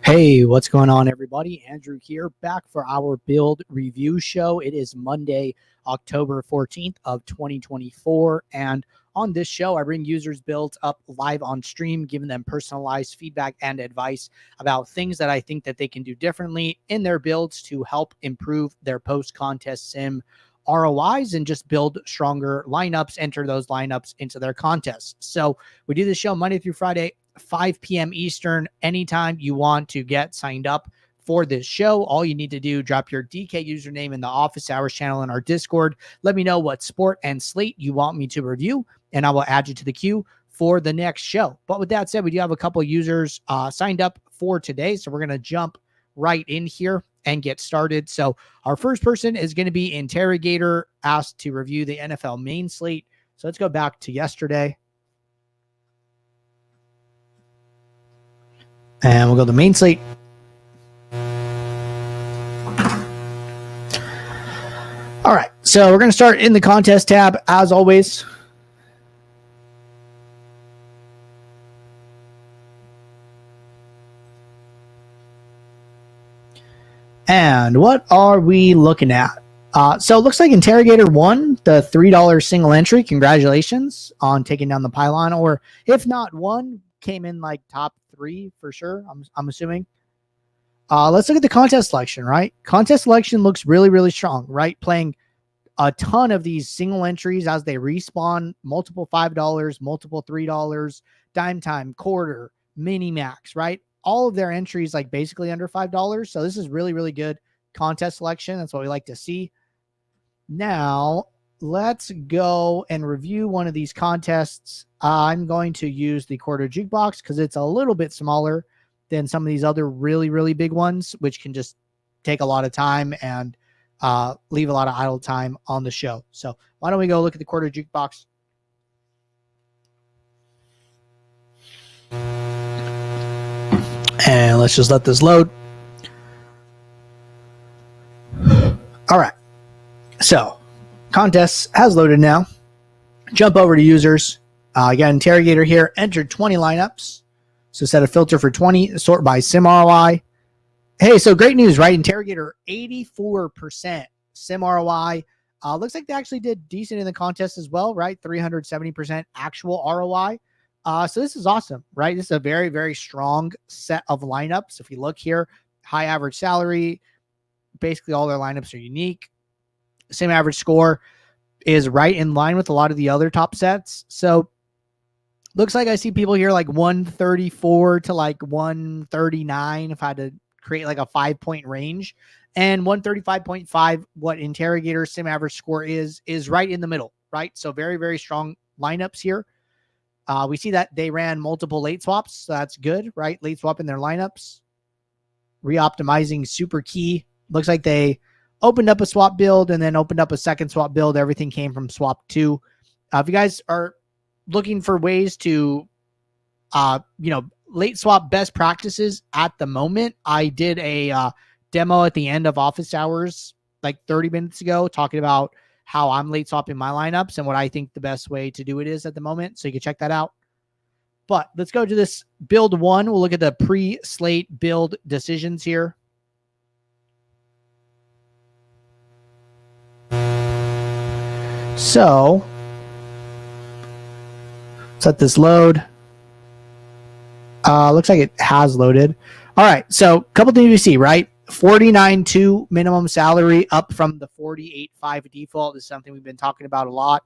Hey, what's going on, everybody? Andrew here, back for our build review show. It is Monday, October 14th of 2024, and on this show, I bring users builds up live on stream, giving them personalized feedback and advice about things that I think that they can do differently in their builds to help improve their post-contest sim ROIs and just build stronger lineups, enter those lineups into their contests. So we do this show Monday through Friday, 5 p.m. Eastern. Anytime you want to get signed up for this show, all you need to do, drop your DK username in the office hours channel in our Discord. Let me know what sport and slate you want me to review, and I will add you to the queue for the next show. But with that said, we do have a couple users signed up for today, so we're going to jump right in here and get started. So our first person is going to be Interrogator, asked to review the NFL main slate. So let's go back to yesterday. And we'll go to the main slate. All right, so we're going to start in the contest tab as always. And what are we looking at? So it looks like Interrogator won the $3 single entry. Congratulations on taking down the pylon, or if not won, came in like top 3 for sure. I'm assuming. Let's look at the contest selection, right? Contest selection looks really, really strong, right? Playing a ton of these single entries as they respawn, multiple $5, multiple $3, dime time, quarter, mini max, right? All of their entries like basically under $5. So this is really, really good contest selection. That's what we like to see. Now, let's go and review one of these contests. I'm going to use the quarter jukebox because it's a little bit smaller than some of these other really, really big ones, which can just take a lot of time and leave a lot of idle time on the show. So why don't we go look at the quarter jukebox? And let's just let this load. All right. So contests has loaded now. Jump over to users. Got Interrogator here. Entered 20 lineups. So set a filter for 20. Sort by sim ROI. Hey, so great news, right? Interrogator 84% sim ROI. Looks like they actually did decent in the contest as well, right? 370% actual ROI. So this is awesome, right? This is a very, very strong set of lineups. If you look here, high average salary, basically all their lineups are unique. Same average score is right in line with a lot of the other top sets. So looks like I see people here like 134 to like 139 if I had to create like a 5-point range. And 135.5, what Interrogator sim average score is right in the middle, right? So very, very strong lineups here. We see that they ran multiple late swaps. So that's good, right? Late swap in their lineups. Reoptimizing super key. Looks like they opened up a swap build and then opened up a second swap build. Everything came from swap 2. If you guys are looking for ways to, late swap best practices at the moment, I did a demo at the end of office hours like 30 minutes ago talking about how I'm late swapping my lineups and what I think the best way to do it is at the moment. So you can check that out. But let's go to this build 1. We'll look at the pre-slate build decisions here. So let's let this load. Looks like it has loaded. All right. So a couple things you see, right? 49.2 minimum salary up from the 48.5 default. This is something we've been talking about a lot.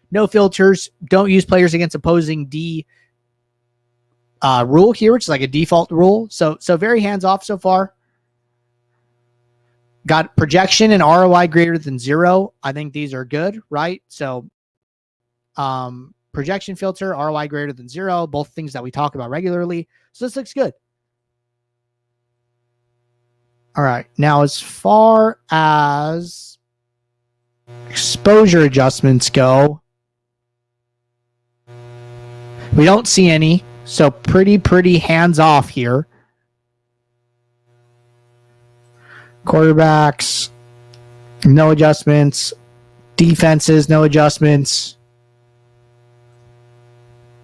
No filters. Don't use players against opposing D rule here, which is like a default rule. So very hands-off so far. Got projection and ROI greater than 0. I think these are good, right? So projection filter, ROI greater than 0, both things that we talk about regularly. So this looks good. All right. Now, as far as exposure adjustments go, we don't see any. So pretty hands-off here. Quarterbacks, no adjustments. Defenses, no adjustments.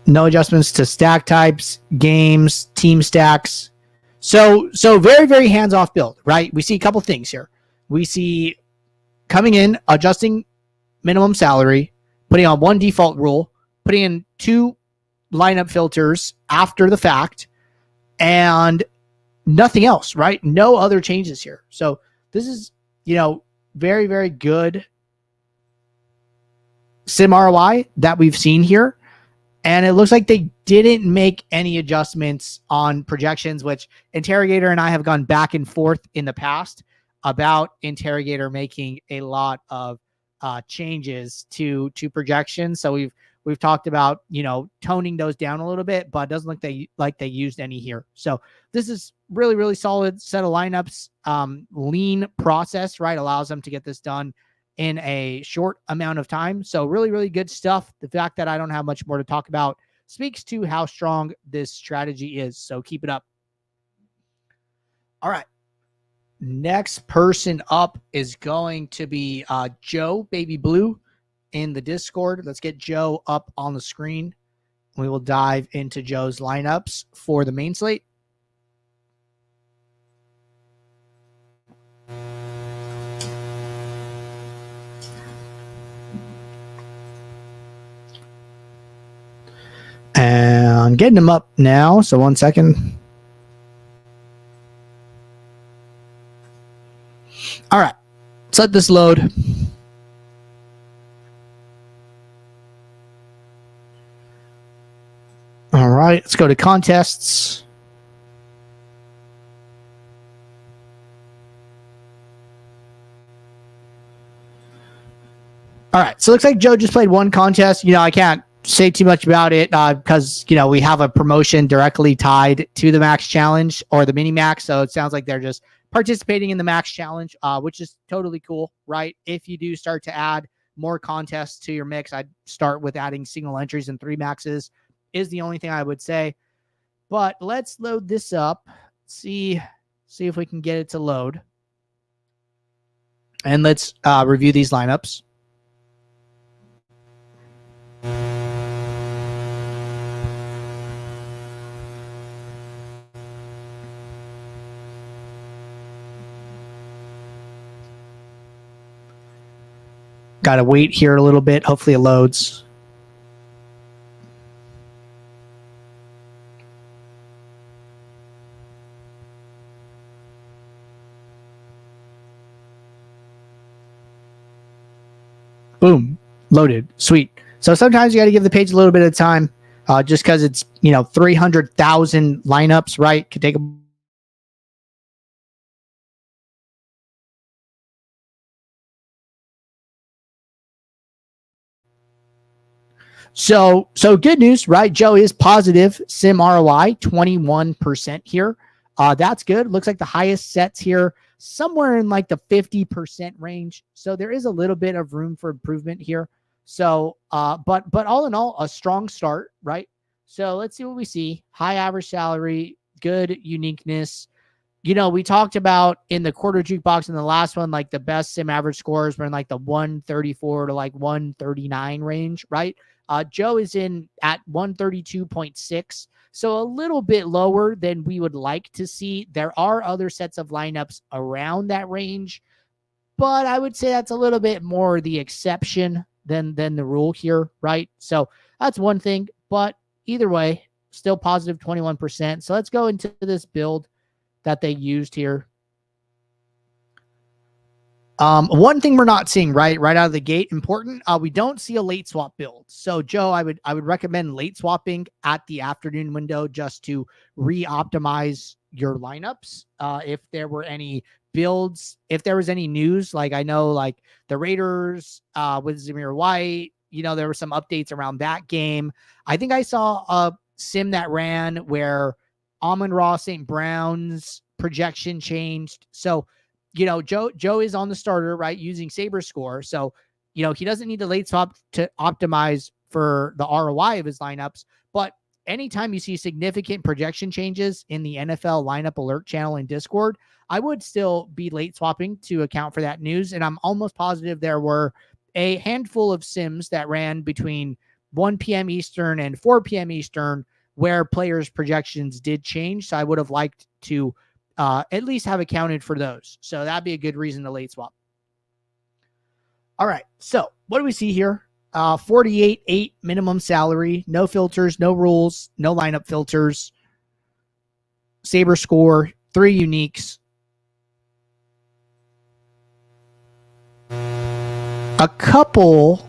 No adjustments to stack types, games, team stacks. So very, very hands-off build, right? We see a couple things here. We see coming in, adjusting minimum salary, putting on one default rule, putting in 2 lineup filters after the fact, and nothing else, right? No other changes here. So this is, very, very good sim ROI that we've seen here. And it looks like they didn't make any adjustments on projections, which Interrogator and I have gone back and forth in the past about Interrogator making a lot of changes to projections. So we've talked about, toning those down a little bit, but it doesn't look like they used any here. So this is really, really solid set of lineups. Lean process, right? Allows them to get this done in a short amount of time. So really, really good stuff. The fact that I don't have much more to talk about speaks to how strong this strategy is. So keep it up. All right. Next person up is going to be Joe Baby Blue in the Discord. Let's get Joe up on the screen. We will dive into Joe's lineups for the main slate. And getting him up now. So 1 second. All right. Let's let this load. All right. Let's go to contests. All right. So it looks like Joe just played one contest. I can't say too much about it because, we have a promotion directly tied to the max challenge or the mini max. So it sounds like they're just participating in the max challenge, which is totally cool, right? If you do start to add more contests to your mix, I'd start with adding single entries and 3 maxes is the only thing I would say. But let's load this up. See if we can get it to load. And let's review these lineups. Got to wait here a little bit. Hopefully it loads. Boom. Loaded. Sweet. So sometimes you got to give the page a little bit of time just because it's, 300,000 lineups, right? Could take a So good news, right? Joe is positive sim ROI, 21% here. That's good. Looks like the highest sets here somewhere in like the 50% range. So there is a little bit of room for improvement here. So, but all in all, a strong start, right? So let's see what we see. High average salary, good uniqueness. We talked about in the quarter jukebox in the last one, like the best sim average scores were in like the 134 to like 139 range, right? Joe is in at 132.6, so a little bit lower than we would like to see. There are other sets of lineups around that range, but I would say that's a little bit more the exception than the rule here, right? So that's one thing, but either way, still positive 21%. So let's go into this build that they used here. One thing we're not seeing right out of the gate, important, we don't see a late swap build. So Joe, I would recommend late swapping at the afternoon window just to re-optimize your lineups. If there were any builds, if there was any news, like I know like the Raiders with Zamir White, there were some updates around that game. I think I saw a sim that ran where Amon-Ra St. Brown's projection changed. So Joe is on the starter, right, using Saber Score. So, he doesn't need the late swap to optimize for the ROI of his lineups. But anytime you see significant projection changes in the NFL lineup alert channel in Discord, I would still be late swapping to account for that news. And I'm almost positive there were a handful of sims that ran between 1 p.m. Eastern and 4 p.m. Eastern where players' projections did change. So I would have liked to at least have accounted for those. So that'd be a good reason to late swap. All right. So what do we see here? 48.8 minimum salary, no filters, no rules, no lineup filters. Saber score, 3 uniques. A couple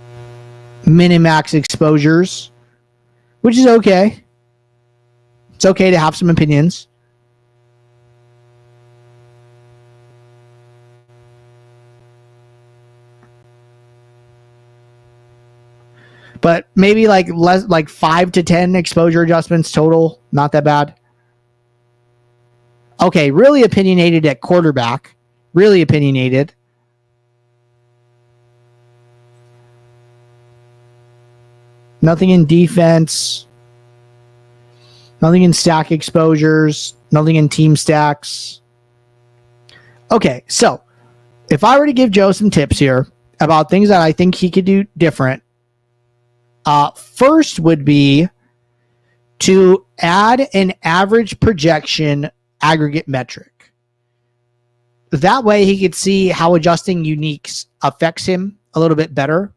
minimax exposures, which is okay. It's okay to have some opinions. But maybe like less, like 5 to 10 exposure adjustments total. Not that bad. Okay, really opinionated at quarterback. Really opinionated. Nothing in defense. Nothing in stack exposures. Nothing in team stacks. Okay, so if I were to give Joe some tips here about things that I think he could do different, first would be to add an average projection aggregate metric. That way he could see how adjusting uniques affects him a little bit better.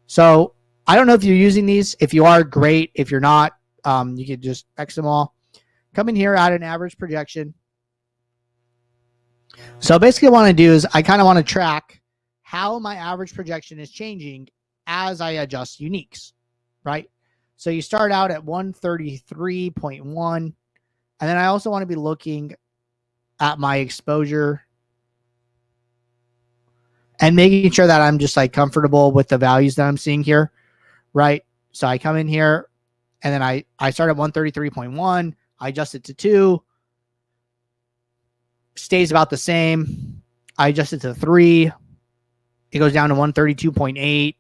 So I don't know if you're using these. If you are, great. If you're not, you could just X them all. Come in here, add an average projection. So basically what I want to do is I kind of want to track how my average projection is changing as I adjust uniques, right? So you start out at 133.1, and then I also want to be looking at my exposure and making sure that I'm just like comfortable with the values that I'm seeing here, right? So I come in here and then I start at 133.1, I adjust it to 2, stays about the same. I adjust it to 3, it goes down to 132.8.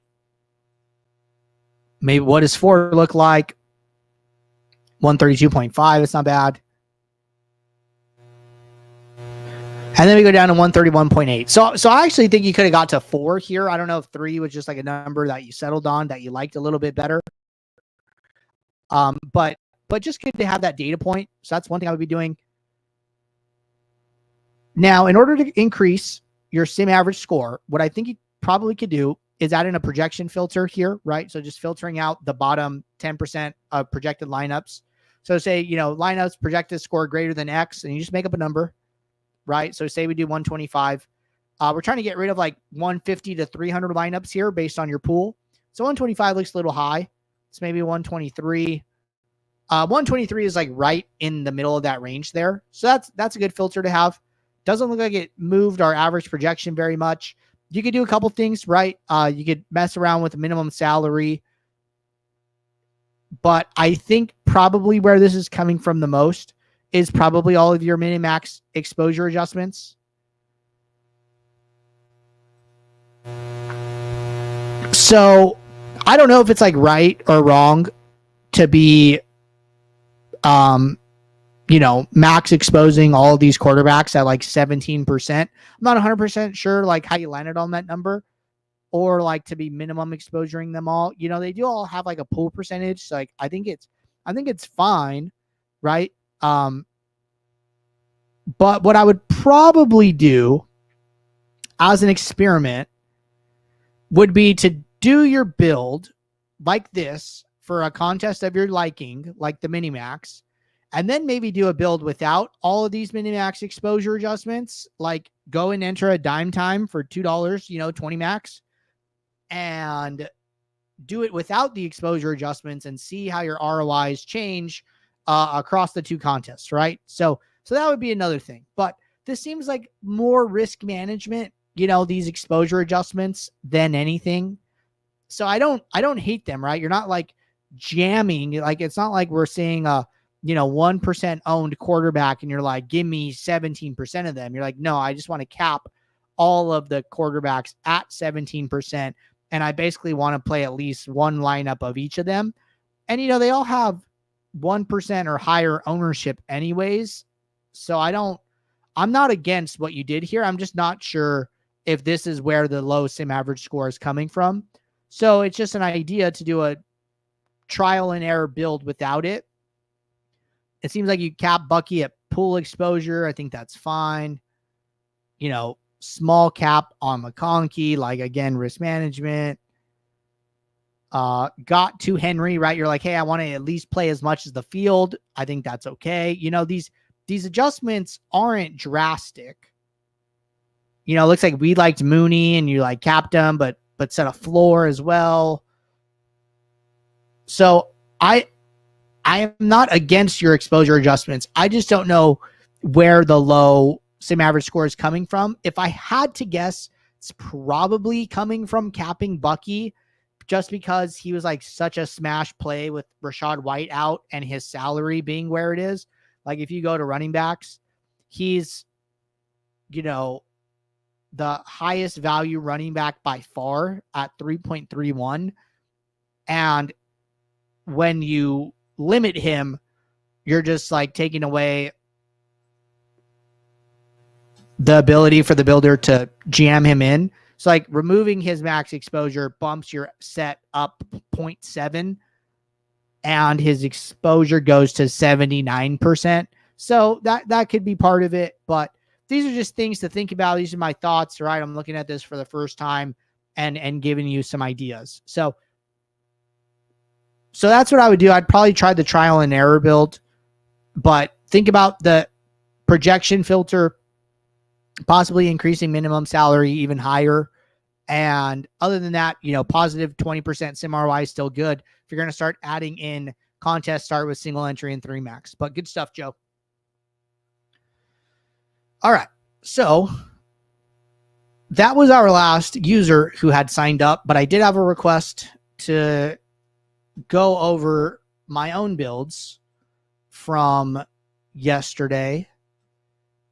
Maybe what does 4 look like? 132.5, it's not bad. And then we go down to 131.8. So I actually think you could have got to 4 here. I don't know if 3 was just like a number that you settled on that you liked a little bit better. But just good to have that data point. So that's one thing I would be doing. Now, in order to increase your sim average score, what I think you probably could do is add in a projection filter here, right? So just filtering out the bottom 10% of projected lineups. So say, lineups projected score greater than X, and you just make up a number, right? So say we do 125. We're trying to get rid of like 150 to 300 lineups here based on your pool. So 125 looks a little high. It's maybe 123. 123 is like right in the middle of that range there. So that's a good filter to have. Doesn't look like it moved our average projection very much. You could do a couple things, right? You could mess around with the minimum salary. But I think probably where this is coming from the most is probably all of your minimax exposure adjustments. So I don't know if it's like right or wrong to be, max exposing all of these quarterbacks at like 17%. I'm not 100% sure like how you landed on that number, or like to be minimum exposuring them all. They do all have like a pool percentage. So like, I think it's fine. Right. But what I would probably do as an experiment would be to do your build like this for a contest of your liking, like the Minimax, and then maybe do a build without all of these Minimax exposure adjustments, like go and enter a dime time for $2, 20 max, and do it without the exposure adjustments and see how your ROIs change across the two contests, right? So that would be another thing. But this seems like more risk management, these exposure adjustments than anything. So I don't hate them, right? You're not like jamming. Like, it's not like we're seeing a, 1% owned quarterback and you're like, give me 17% of them. You're like, no, I just want to cap all of the quarterbacks at 17%. And I basically want to play at least one lineup of each of them. And, they all have 1% or higher ownership anyways. So I'm not against what you did here. I'm just not sure if this is where the low sim average score is coming from. So it's just an idea to do a trial and error build without it. it seems like you cap Bucky at pool exposure. I think that's fine. You know, small cap on McConkey, like again, risk management. Got to Henry, right? You're like, hey, I want to at least play as much as the field. I think that's okay. You know, these adjustments aren't drastic. You know, it looks like we liked Mooney and you like capped him, but set a floor as well. So I am not against your exposure adjustments. I just don't know where the low sim average score is coming from. If I had to guess, it's probably coming from capping Bucky, just because he was like such a smash play with Rashad White out and his salary being where it is. Like if you go to running backs, he's, you know, the highest value running back by far at 3.31. And when you limit him, you're just like taking away the ability for the builder to jam him in. So like removing his max exposure bumps your set up 0.7 and his exposure goes to 79%. So that could be part of it, but these are just things to think about. These are my thoughts, right? I'm looking at this for the first time and giving you some ideas. So that's what I would do. I'd probably try the trial and error build, but think about the projection filter, possibly increasing minimum salary even higher. And other than that, you know, positive 20% sim ROI is still good. If you're going to start adding in contests, start with single entry and 3 max. But good stuff, Joe. All right. So that was our last user who had signed up, but I did have a request to go over my own builds from yesterday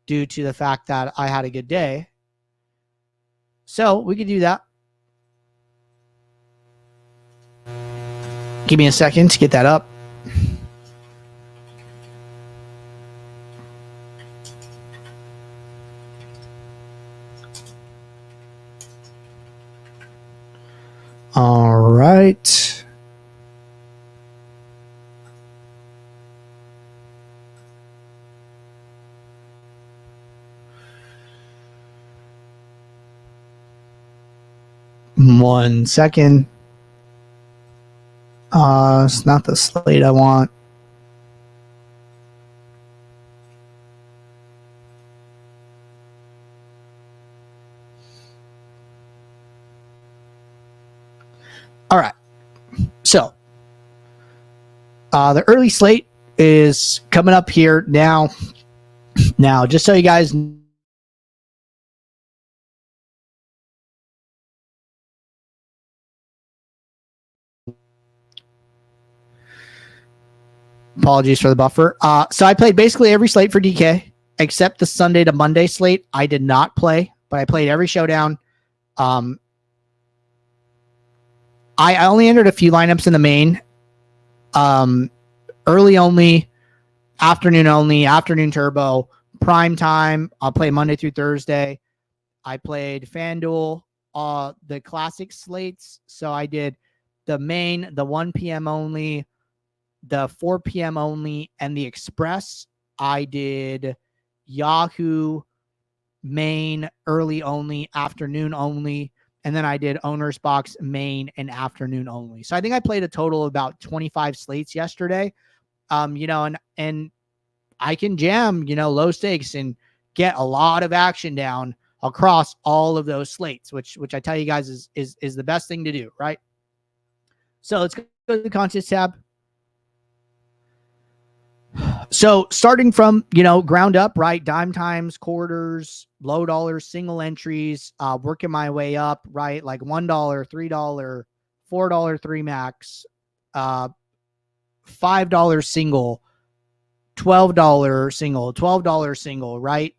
due to the fact that I had a good day. So we could do that. Give me a second to get that up. All right. One second. It's not the slate I want. All right. So the early slate is coming up here now. Now, just so you guys know, apologies for the buffer. So I played basically every slate for DK except the Sunday to Monday slate. I did not play, but I played every showdown. I only entered a few lineups in the main. Early only, afternoon turbo, prime time. I'll play Monday through Thursday. I played FanDuel, the classic slates. So I did the main, the 1 p.m. only, the 4 p.m. only, and the express. I did Yahoo, main, early only, afternoon only, and then I did owner's box, main, and afternoon only. So I think I played a total of about 25 slates yesterday. You know, and I can jam, you know, low stakes and get a lot of action down across all of those slates, which I tell you guys is the best thing to do, right? So let's go to the contest tab. So starting from, you know, ground up, right? Dime times, quarters, low dollars, single entries, working my way up, right? Like $1, $3, $4 3 max, $5 single, $12 single, $12 single, right?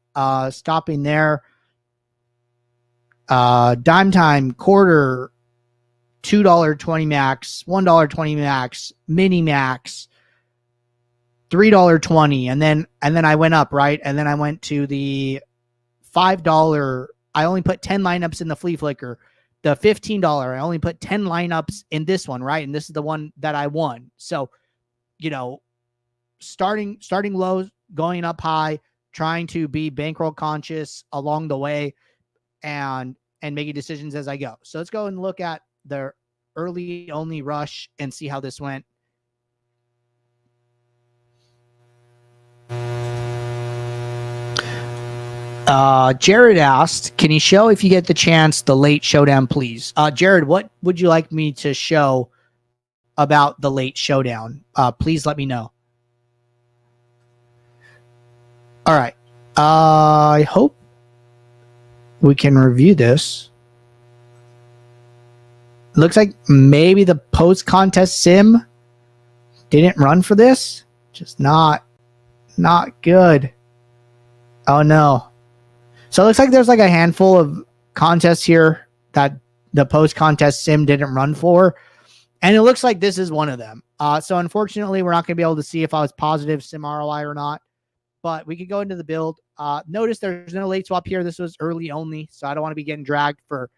Stopping there. Dime time, quarter, $2.20 max, $1.20 max, mini max, $3.20, and then I went up, right? And then I went to the $5. I only put 10 lineups in the flea flicker. The $15, I only put 10 lineups in this one, right? And this is the one that I won. So, you know, starting low, going up high, trying to be bankroll conscious along the way, and making decisions as I go. So let's go and look at the early only rush and see how this went. Jared asked, can you show, if you get the chance, the late showdown, please? Jared, what would you like me to show about the late showdown? Please let me know. All right. I hope we can review this. Looks like maybe the post-contest sim didn't run for this. Just not good. Oh, no. So it looks like there's like a handful of contests here that the post-contest sim didn't run for. And it looks like this is one of them. So unfortunately, we're not going to be able to see if I was positive sim ROI or not. But we could go into the build. Notice there's no late swap here. This was early only. So I don't want to be getting dragged for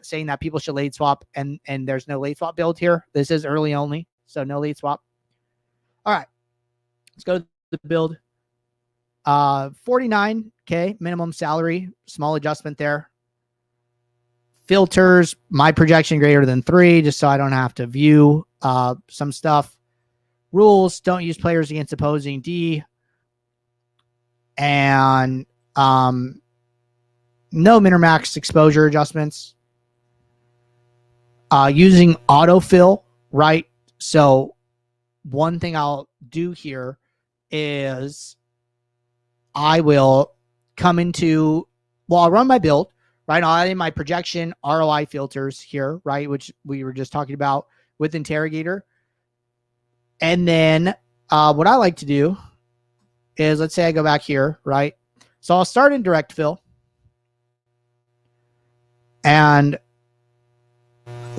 saying that people should late swap and there's no late swap build here. This is early only. So no late swap. All right. Let's go to the build. 49K minimum salary, small adjustment there. Filters, my projection greater than 3, just so I don't have to view some stuff. Rules, don't use players against opposing D. And no min or max exposure adjustments. Using autofill, right? So one thing I'll do here is I will come into, I'll run my build, right? I'll add in my projection ROI filters here, right? Which we were just talking about with Interrogator. And then what I like to do is, let's say I go back here, right? So I'll start in direct fill. And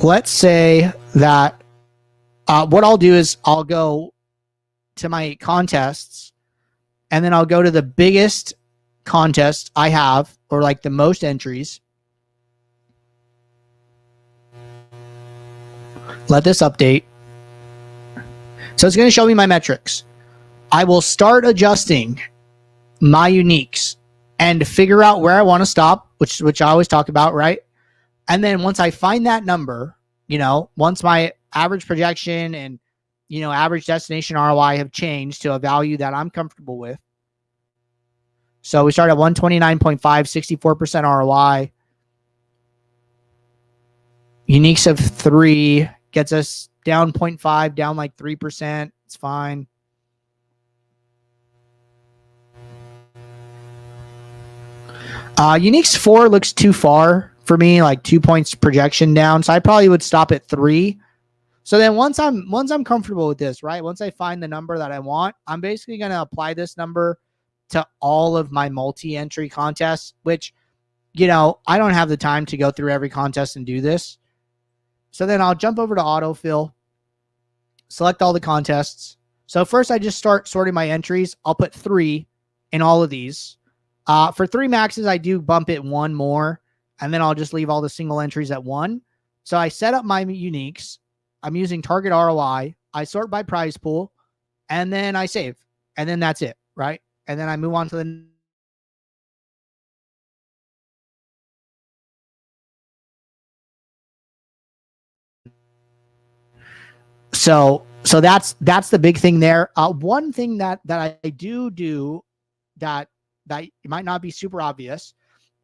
let's say that what I'll do is I'll go to my contests, and then I'll go to the biggest contest I have, or like the most entries. Let this update. So it's going to show me my metrics. I will start adjusting my uniques and figure out where I want to stop, which I always talk about, right? And then once I find that number, once my average projection and, average destination ROI have changed to a value that I'm comfortable with. So we start at 129.5, 64% ROI. Uniques of 3 gets us down 0.5, down like 3%. It's fine. Uniques 4 looks too far for me, like 2 points projection down. So I probably would stop at 3. So then once I'm comfortable with this, right? Once I find the number that I want, I'm basically going to apply this number to all of my multi-entry contests, which, I don't have the time to go through every contest and do this. So then I'll jump over to autofill, select all the contests. So first I just start sorting my entries. I'll put 3 in all of these. For 3 maxes, I do bump it 1 more, and then I'll just leave all the single entries at 1. So I set up my uniques. I'm using target ROI. I sort by prize pool, and then I save, and then that's it, right? And then I move on to the so that's the big thing there. One thing that I do that might not be super obvious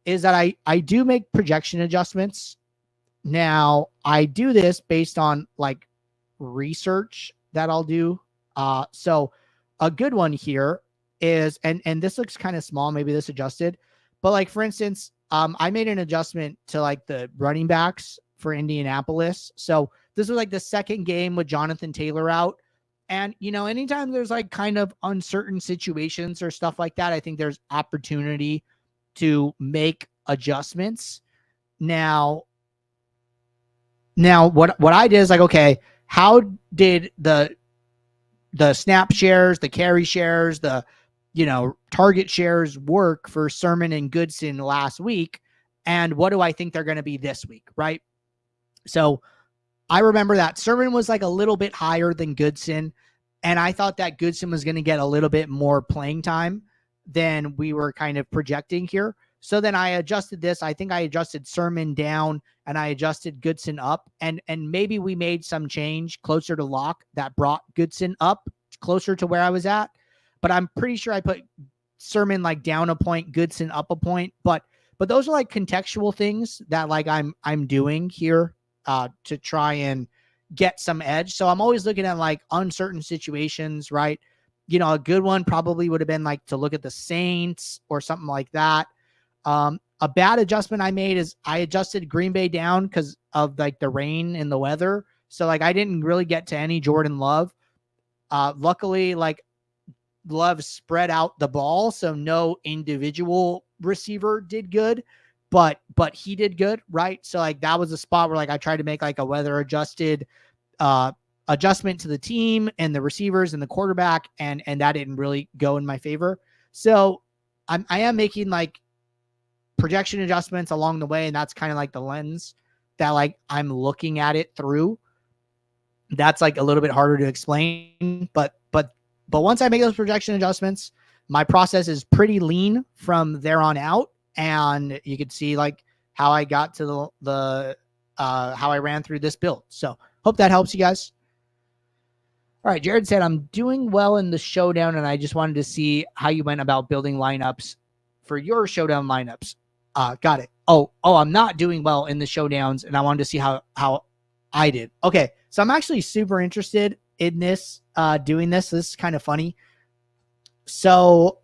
is that I do make projection adjustments. Now I do this based on like research that I'll do. So a good one here is, and this looks kind of small, maybe this adjusted, but like for instance, I made an adjustment to like the running backs for Indianapolis. So this was like the second game with Jonathan Taylor out. And, anytime there's like kind of uncertain situations or stuff like that, I think there's opportunity to make adjustments. Now what I did is like, okay, how did the snap shares, the carry shares, the, target shares work for Sermon and Goodson last week? And what do I think they're going to be this week? Right. So I remember that Sermon was like a little bit higher than Goodson. And I thought that Goodson was going to get a little bit more playing time than we were kind of projecting here. So then I adjusted this. I think I adjusted Sermon down and I adjusted Goodson up. And maybe we made some change closer to lock that brought Goodson up closer to where I was at. But I'm pretty sure I put Sermon like down a point, Goodson up a point. But those are like contextual things that like I'm doing here to try and get some edge. So I'm always looking at like uncertain situations, right? You know, a good one probably would have been like to look at the Saints or something like that. A bad adjustment I made is I adjusted Green Bay down because of like the rain and the weather. So like I didn't really get to any Jordan Love. Luckily, like Love spread out the ball, so no individual receiver did good, but he did good, right? So like that was a spot where like I tried to make like a weather adjusted adjustment to the team and the receivers and the quarterback, and that didn't really go in my favor. So I am making like projection adjustments along the way, and that's kind of like the lens that like I'm looking at it through. That's like a little bit harder to explain, but once I make those projection adjustments, my process is pretty lean from there on out, and you can see like how I got to the how I ran through this build. So hope that helps you guys. All right, Jared said, I'm doing well in the showdown, and I just wanted to see how you went about building lineups for your showdown lineups. Got it. Oh, I'm not doing well in the showdowns, and I wanted to see how I did. Okay, so I'm actually super interested in this, doing this. This is kind of funny. So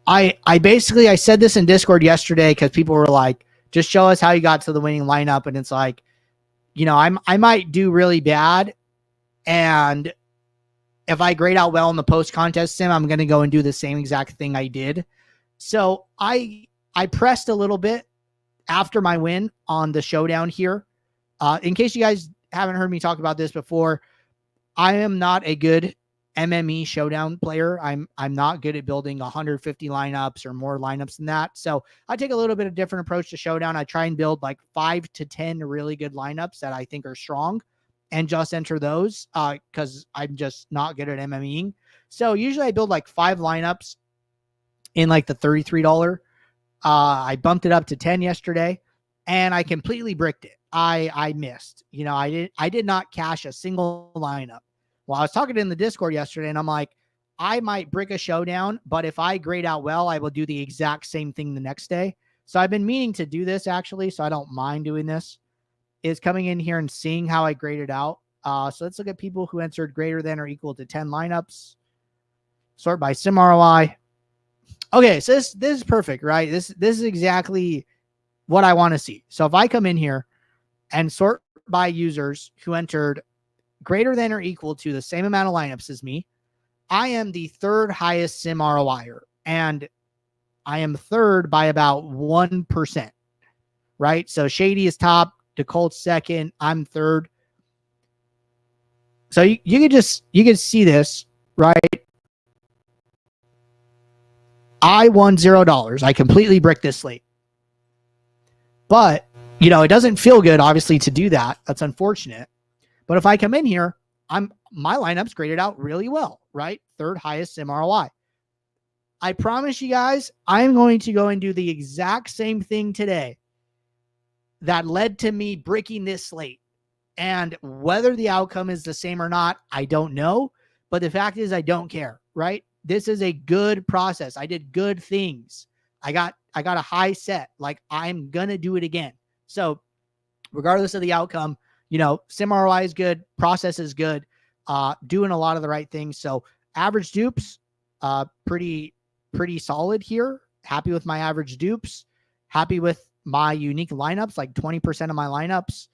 I basically, I said this in Discord yesterday because people were like, just show us how you got to the winning lineup. And it's like, you know, I might do really bad. And if I grade out well in the post contest sim, I'm going to go and do the same exact thing I did. So I pressed a little bit after my win on the showdown here. In case you guys haven't heard me talk about this before, I am not a good MME showdown player. I'm not good at building 150 lineups or more lineups than that. So I take a little bit of different approach to showdown. I try and build like 5 to 10 really good lineups that I think are strong and just enter those because I'm just not good at MMEing. So usually I build like 5 lineups in like the $33. I bumped it up to 10 yesterday and I completely bricked it. I missed, you know, I did not cash a single lineup. Well, I was talking in the Discord yesterday and I'm like, I might brick a showdown, but if I grade out well, I will do the exact same thing the next day. So I've been meaning to do this actually, so I don't mind doing this, is coming in here and seeing how I graded out. So let's look at people who entered greater than or equal to 10 lineups. Sort by sim ROI. Okay, so this is perfect, right? This is exactly what I want to see. So if I come in here and sort by users who entered greater than or equal to the same amount of lineups as me, I am the 3rd highest sim ROIer, and I am 3rd by about 1%, right? So Shady is top, DeColt's 2nd, I'm 3rd. So you can see this, right? I won $0. I completely bricked this slate. But, you know, it doesn't feel good, obviously, to do that. That's unfortunate. But if I come in here, my lineup's graded out really well, right? 3rd highest sim ROI. I promise you guys, I'm going to go and do the exact same thing today that led to me bricking this slate. And whether the outcome is the same or not, I don't know. But the fact is, I don't care, right? This is a good process. I did good things. I got a high set. Like, I'm going to do it again. So regardless of the outcome, you know, sim ROI is good. Process is good. Doing a lot of the right things. So average dupes, pretty solid here. Happy with my average dupes. Happy with my unique lineups, like 20% of my lineups.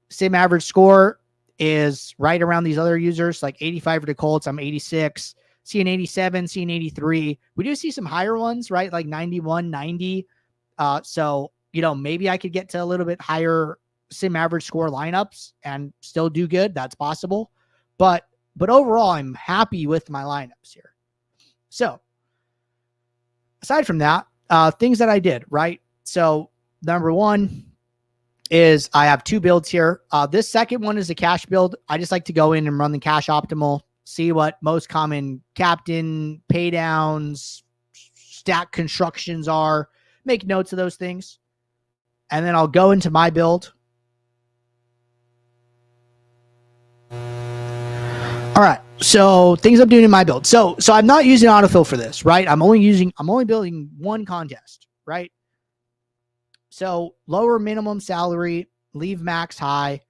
Sim average score is right around these other users, like 85 for the Colts. I'm 86. Seeing 87, seeing 83. We do see some higher ones, right? Like 91, 90. So, you know, maybe I could get to a little bit higher sim average score lineups and still do good. That's possible. But overall, I'm happy with my lineups here. So aside from that, things that I did, right? So number one, is I have two builds here. This second one is a cash build. I just like to go in and run the cash optimal, see what most common captain pay downs, stack constructions are, make notes of those things. And then I'll go into my build. All right. So things I'm doing in my build. So I'm not using autofill for this, right? I'm only building one contest, right? So lower minimum salary, leave max high.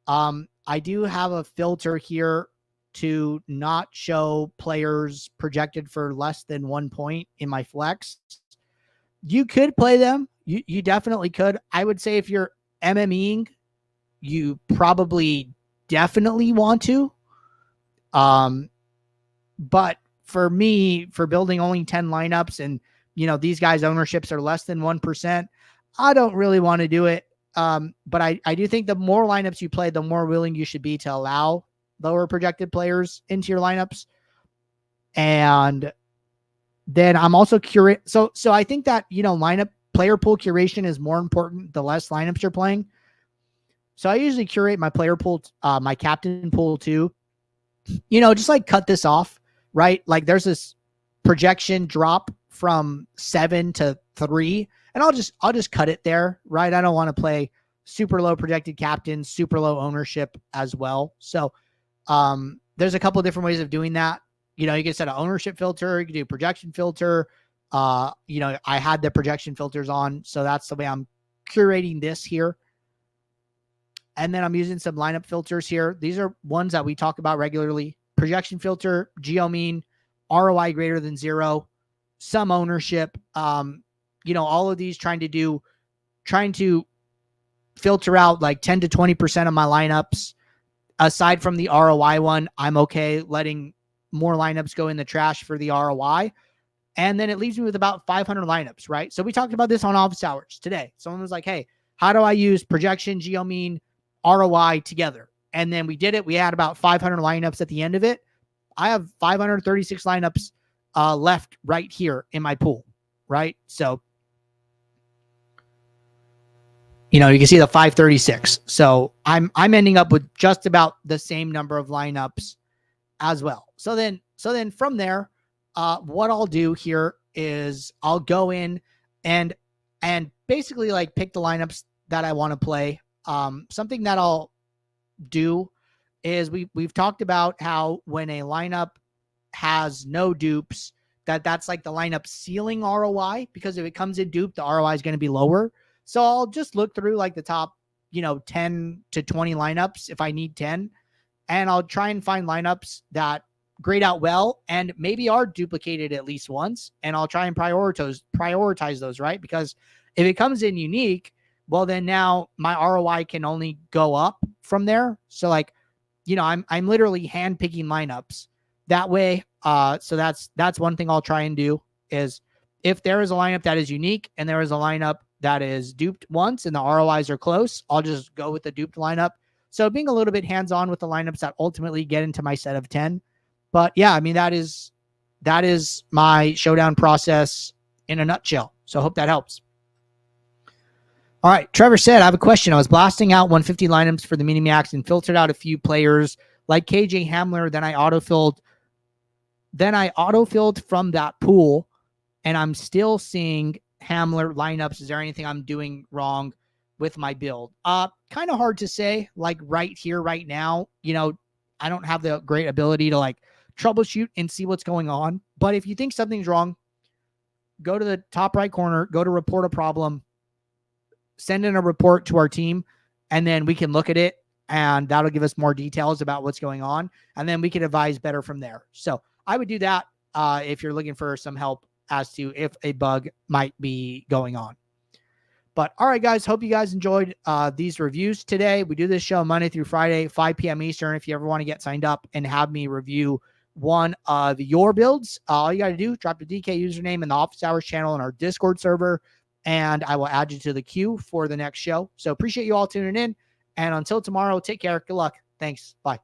I do have a filter here to not show players projected for less than 1 point in my flex. You could play them. You definitely could. I would say if you're MMEing, you probably definitely want to. But for me, for building only 10 lineups and, these guys' ownerships are less than 1%, I don't really want to do it. But I do think the more lineups you play, the more willing you should be to allow lower projected players into your lineups. And then I'm also curious. So I think that, lineup player pool curation is more important the less lineups you're playing. So I usually curate my player pool, my captain pool too. Just like cut this off, right? Like there's this projection drop from 7 to 3, and I'll just cut it there, right? I don't want to play super low projected captains, super low ownership as well. So there's a couple of different ways of doing that. You can set an ownership filter, you can do projection filter. I had the projection filters on, so that's the way I'm curating this here. And then I'm using some lineup filters here. These are ones that we talk about regularly. Projection filter, geo mean, ROI greater than 0, some ownership. All of these trying to filter out like 10 to 20% of my lineups. Aside from the ROI one, I'm okay letting more lineups go in the trash for the ROI. And then it leaves me with about 500 lineups, right? So we talked about this on office hours today. Someone was like, hey, how do I use projection, geo mean, ROI together? And then we did it. We had about 500 lineups at the end of it. I have 536 lineups left right here in my pool, right? So, you can see the 536. So I'm ending up with just about the same number of lineups as well. So then from there, what I'll do here is I'll go in and basically like pick the lineups that I want to play. Something that I'll do is we've talked about how when a lineup has no dupes, that's like the lineup ceiling ROI, because if it comes in dupe, the ROI is going to be lower. So I'll just look through like the top, 10 to 20 lineups if I need 10, and I'll try and find lineups that grade out well and maybe are duplicated at least once, and I'll try and prioritize those, right? Because if it comes in unique, well, then now my ROI can only go up from there. So like, I'm literally hand picking lineups that way. So that's one thing I'll try and do is if there is a lineup that is unique and there is a lineup that is duped once and the ROIs are close, I'll just go with the duped lineup. So being a little bit hands-on with the lineups that ultimately get into my set of 10. But yeah, I mean, that is my showdown process in a nutshell. So I hope that helps. All right. Trevor said, I have a question. I was blasting out 150 lineups for the mini max and filtered out a few players like KJ Hamler. Then I autofilled from that pool, and I'm still seeing Hamler lineups. Is there anything I'm doing wrong with my build? Kind of hard to say, like right here, right now. I don't have the great ability to like troubleshoot and see what's going on. But if you think something's wrong, go to the top right corner, go to report a problem, send in a report to our team, and then we can look at it, and that'll give us more details about what's going on, and then we can advise better from there. So I would do that if you're looking for some help as to if a bug might be going on. But all right, guys, hope you guys enjoyed these reviews today. We do this show Monday through Friday, 5 p.m. Eastern. If you ever want to get signed up and have me review one of your builds, all you got to do, drop the DK username in the office hours channel in our Discord server, and I will add you to the queue for the next show. So appreciate you all tuning in. And until tomorrow, take care. Good luck. Thanks. Bye.